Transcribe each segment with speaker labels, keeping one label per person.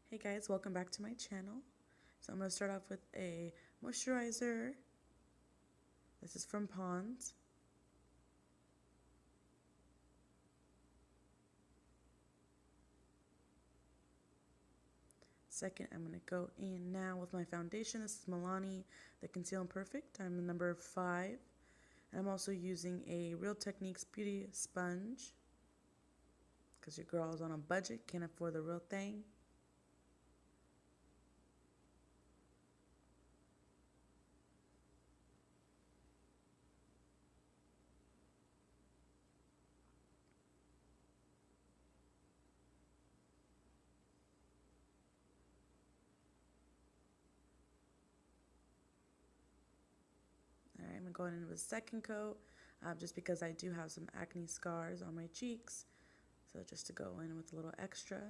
Speaker 1: Hey guys, welcome back to my channel. So I'm going to start off with a moisturizer. This is from Pond's. Second, I'm going to go in now with my foundation. This is Milani, the Conceal and Perfect. I'm the number 5. And I'm also using a Real Techniques Beauty Sponge, because your girl is on a budget, can't afford the real thing. Alright, I'm going to go in with a second coat, just because I do have some acne scars on my cheeks. So just to go in with a little extra.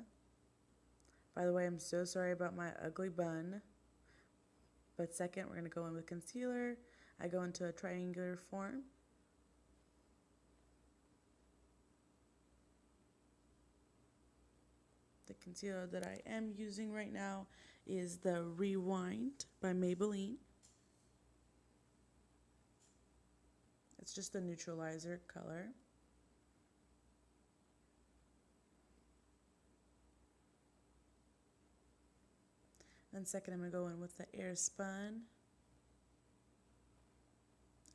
Speaker 1: By the way, I'm so sorry about my ugly bun. But second, we're going to go in with concealer. I go into a triangular form. The concealer that I am using right now is the Rewind by Maybelline. It's just a neutralizer color. Then second, I'm going to go in with the Air Spun.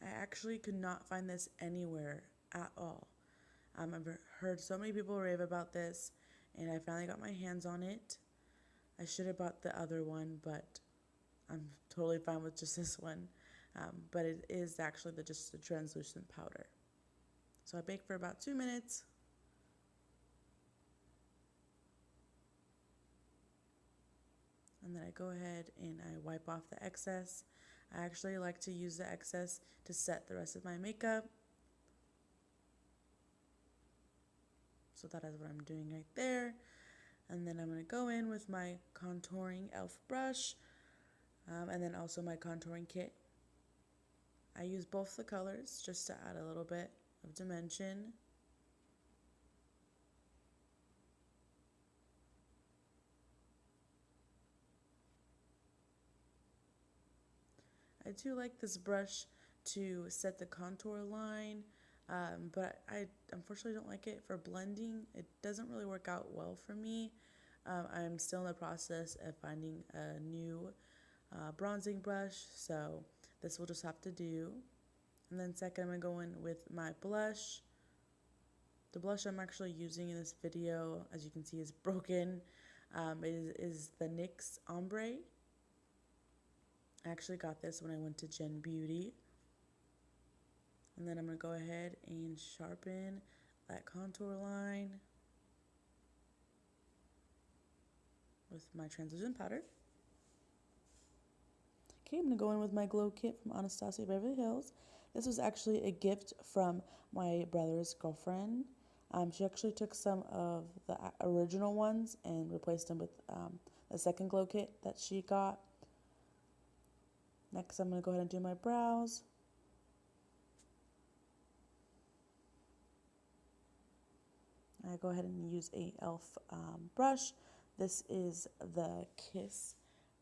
Speaker 1: I actually could not find this anywhere at all. I've heard so many people rave about this, and I finally got my hands on it. I should have bought the other one, but I'm totally fine with just this one. But it is actually just a translucent powder. So I bake for about 2 minutes. And then I go ahead and I wipe off the excess. I actually like to use the excess to set the rest of my makeup. So that is what I'm doing right there. And then I'm going to go in with my contouring e.l.f. brush, and then also my contouring kit. I use both the colors just to add a little bit of dimension. I do like this brush to set the contour line, but I unfortunately don't like it for blending. It doesn't really work out well for me. I'm still in the process of finding a new bronzing brush, so this will just have to do. And then second, I'm going to go in with my blush. The blush I'm actually using in this video, as you can see, is broken. It is the NYX Ombre. I actually got this when I went to Gen Beauty. And then I'm going to go ahead and sharpen that contour line with my translucent powder. Okay, I'm going to go in with my glow kit from Anastasia Beverly Hills. This was actually a gift from my brother's girlfriend. She actually took some of the original ones and replaced them with the second glow kit that she got. Next, I'm going to go ahead and do my brows. I go ahead and use a e.l.f. Brush. This is the Kiss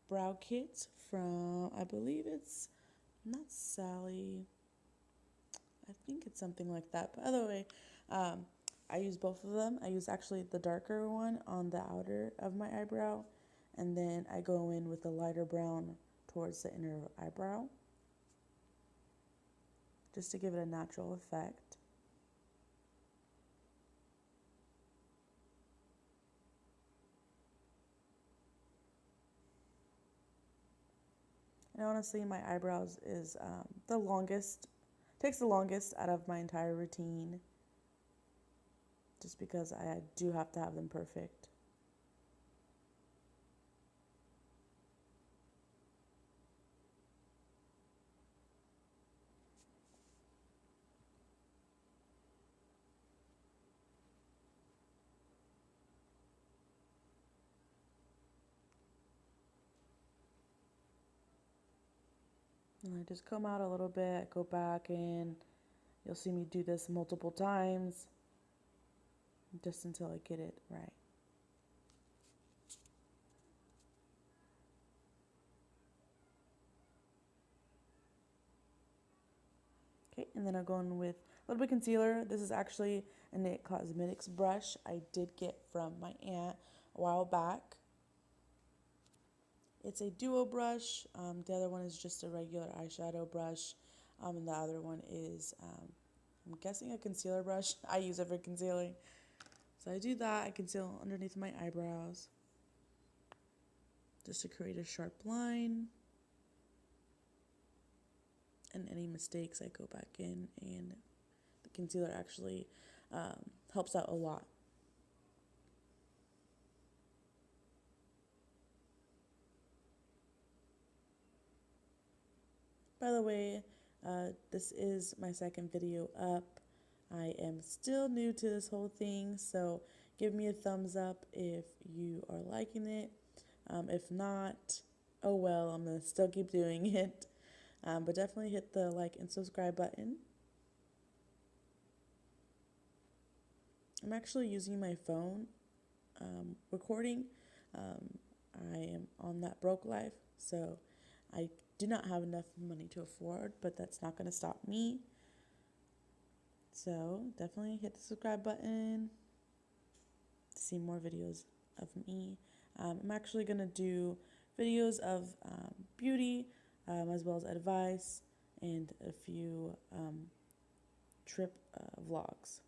Speaker 1: Brow Kit from, I believe it's not Sally. I think it's something like that. But either way, I use both of them. I use actually the darker one on the outer of my eyebrow, and then I go in with the lighter brown towards the inner eyebrow, just to give it a natural effect. And honestly, my eyebrows is takes the longest out of my entire routine, just because I do have to have them perfect. And I just comb out a little bit, go back in. You'll see me do this multiple times, just until I get it right. Okay, and then I'll go in with a little bit of concealer. This is actually a It Cosmetics brush I did get from my aunt a while back. It's a duo brush. The other one is just a regular eyeshadow brush, and the other one is, I'm guessing, a concealer brush. I use it for concealing. So I do that. I conceal underneath my eyebrows just to create a sharp line. And any mistakes, I go back in, and the concealer actually helps out a lot. By the way, this is my second video up. I am still new to this whole thing, so give me a thumbs up if you are liking it. If not, oh well, I'm going to still keep doing it. But definitely hit the like and subscribe button. I'm actually using my phone recording. I am on that broke life, so I do not have enough money to afford, but that's not going to stop me. So definitely hit the subscribe button to see more videos of me. I'm actually going to do videos of beauty as well as advice and a few trip vlogs.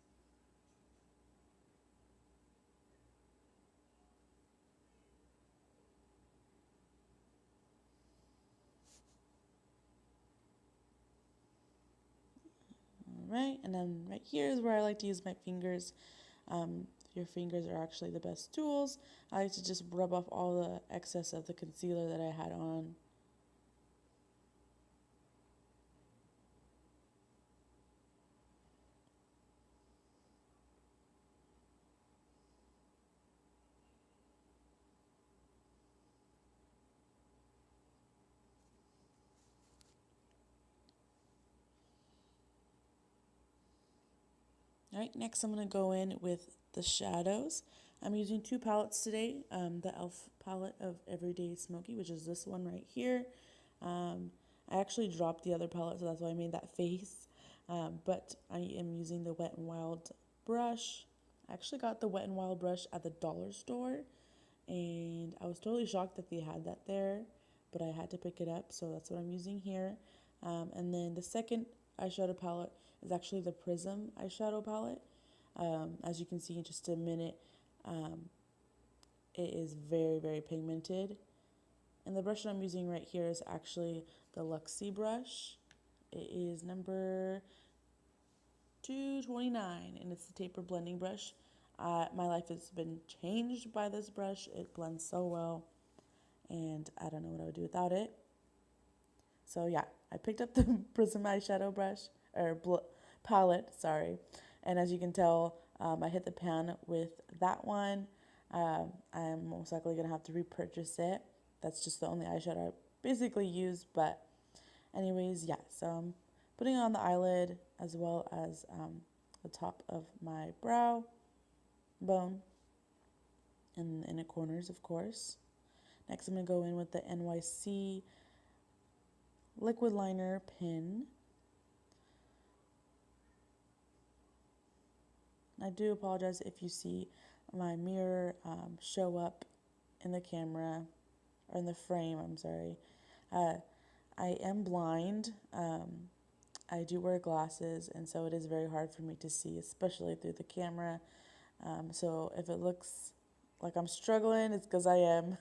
Speaker 1: Right, and then right here is where I like to use my fingers. Your fingers are actually the best tools. I like to just rub off all the excess of the concealer that I had on. All right, next I'm going to go in with the shadows. I'm using two palettes today. The e.l.f. palette of Everyday Smoky, which is this one right here. I actually dropped the other palette, so that's why I made that face. But I am using the Wet n Wild brush. I actually got the Wet n Wild brush at the dollar store, and I was totally shocked that they had that there, but I had to pick it up, so that's what I'm using here. And then the second eyeshadow palette is actually the Prism eyeshadow palette. As you can see in just a minute, it is very, very pigmented. And the brush that I'm using right here is actually the Luxie brush. It is number 229, and it's the taper blending brush. My life has been changed by this brush. It blends so well, and I don't know what I would do without it. So yeah, I picked up the Prism eyeshadow brush, or palette, sorry. And as you can tell, I hit the pan with that one. I'm most likely going to have to repurchase it. That's just the only eyeshadow I basically use. But anyways, yeah, so I'm putting on the eyelid as well as the top of my brow bone and the inner corners, of course. Next, I'm going to go in with the NYC liquid liner pen. I do apologize if you see my mirror show up in the camera, or in the frame, I'm sorry. I am blind. I do wear glasses, and so it is very hard for me to see, especially through the camera. So if it looks like I'm struggling, it's because I am.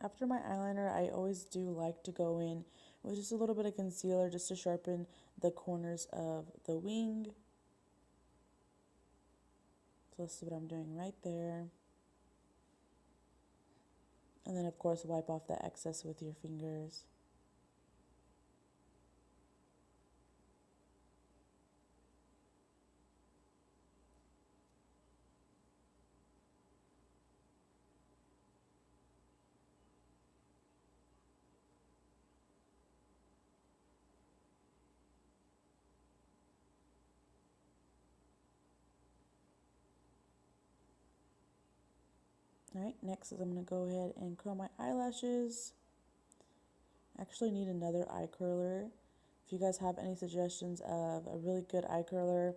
Speaker 1: After my eyeliner, I always do like to go in with just a little bit of concealer just to sharpen the corners of the wing. So this is what I'm doing right there. And then, of course, wipe off the excess with your fingers. Alright, next is I'm going to go ahead and curl my eyelashes. I actually need another eye curler. If you guys have any suggestions of a really good eye curler,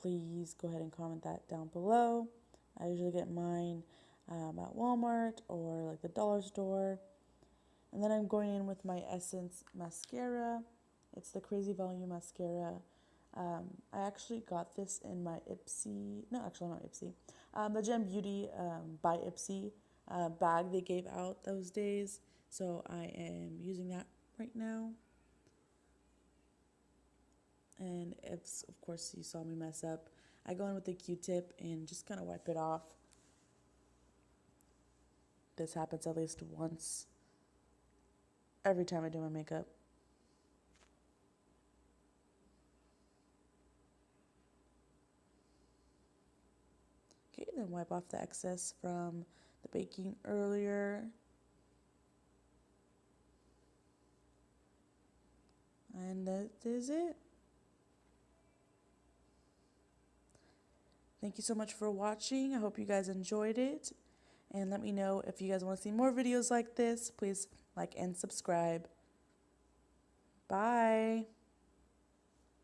Speaker 1: please go ahead and comment that down below. I usually get mine at Walmart or like the dollar store. And then I'm going in with my Essence mascara. It's the Crazy Volume mascara. I actually got this in my Ipsy, no, actually not Ipsy, the Gem Beauty by Ipsy bag they gave out those days. So I am using that right now. And if, of course, you saw me mess up, I go in with the Q-tip and just kind of wipe it off. This happens at least once every time I do my makeup. Okay, then wipe off the excess from the baking earlier. And that is it. Thank you so much for watching. I hope you guys enjoyed it. And let me know if you guys want to see more videos like this. Please like and subscribe. Bye.